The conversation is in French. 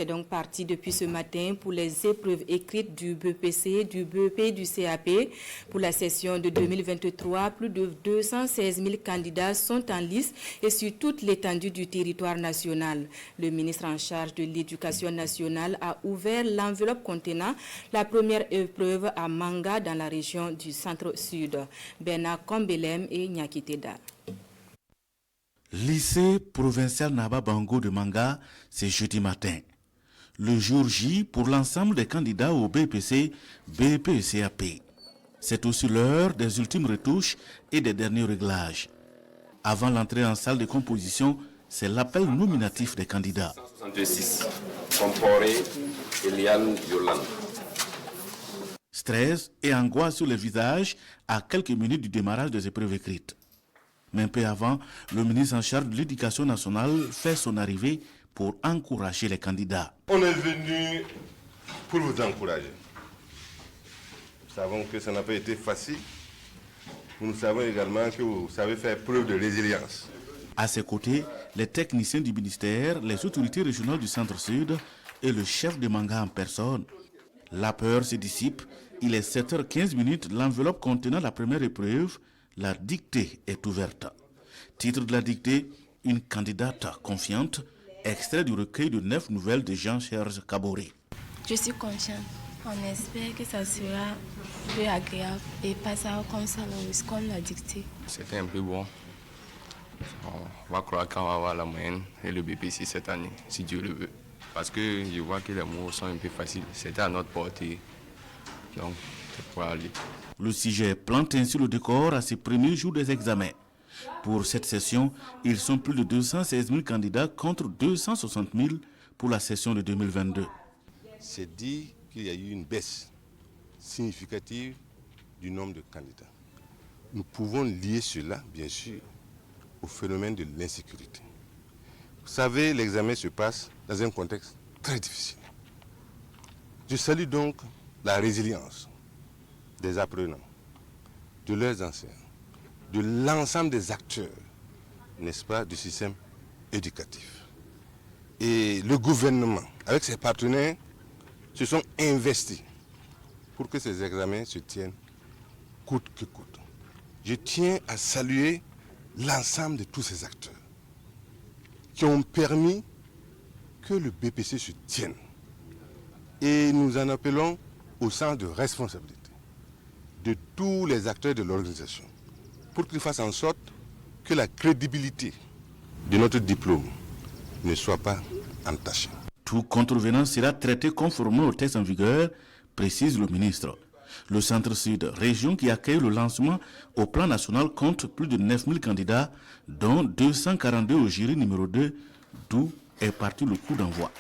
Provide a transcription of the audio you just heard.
C'est donc parti depuis ce matin pour les épreuves écrites du BEPC, du BEP et du CAP. Pour la session de 2023, plus de 216 000 candidats sont en lice et sur toute l'étendue du territoire national. Le ministre en charge de l'Éducation nationale a ouvert l'enveloppe contenant la première épreuve à Manga dans la région du centre-sud. Bena Kombelem et Nyakiteda. Lycée provincial Naba Bango de Manga, c'est jeudi matin. Le jour J pour l'ensemble des candidats au BPC, BEP et CAP. C'est aussi l'heure des ultimes retouches et des derniers réglages. Avant l'entrée en salle de composition, c'est l'appel nominatif des candidats. 166, Comporé, Eliane Yolande. Stress et angoisse sur les visages à quelques minutes du démarrage des épreuves écrites. Mais un peu avant, le ministre en charge de l'Éducation nationale fait son arrivée pour encourager les candidats. On est venu pour vous encourager. Nous savons que ça n'a pas été facile. Nous savons également que vous savez faire preuve de résilience. À ses côtés, les techniciens du ministère, les autorités régionales du Centre-Sud et le chef de Manga en personne. La peur se dissipe. Il est 7h15, l'enveloppe contenant la première épreuve, la dictée est ouverte. Titre de la dictée, une candidate confiante, extrait du recueil de 9 nouvelles de Jean-Serge Kaboré. Je suis confiante. On espère que ça sera plus agréable et pas ça comme ça, comme l'a dicté. C'était un peu bon. On va croire qu'on va avoir la moyenne et le BPC cette année, si Dieu le veut. Parce que je vois que les mots sont un peu faciles. C'était à notre portée. Donc, c'est pour aller. Le sujet plante ainsi le décor à ses premiers jours des examens. Pour cette session, ils sont plus de 216 000 candidats contre 260 000 pour la session de 2022. C'est dit qu'il y a eu une baisse significative du nombre de candidats. Nous pouvons lier cela, bien sûr, au phénomène de l'insécurité. Vous savez, l'examen se passe dans un contexte très difficile. Je salue donc la résilience des apprenants, de leurs enseignants, de l'ensemble des acteurs, n'est-ce pas, du système éducatif. Et le gouvernement, avec ses partenaires, se sont investis pour que ces examens se tiennent coûte que coûte. Je tiens à saluer l'ensemble de tous ces acteurs qui ont permis que le BPC se tienne. Et nous en appelons au sens de responsabilité de tous les acteurs de l'organisation pour qu'ils fassent en sorte que la crédibilité de notre diplôme ne soit pas entachée. Tout contrevenant sera traité conformément aux textes en vigueur, précise le ministre. Le Centre-Sud, région qui accueille le lancement au plan national, compte plus de 9 000 candidats, dont 242 au jury numéro 2, d'où est parti le coup d'envoi.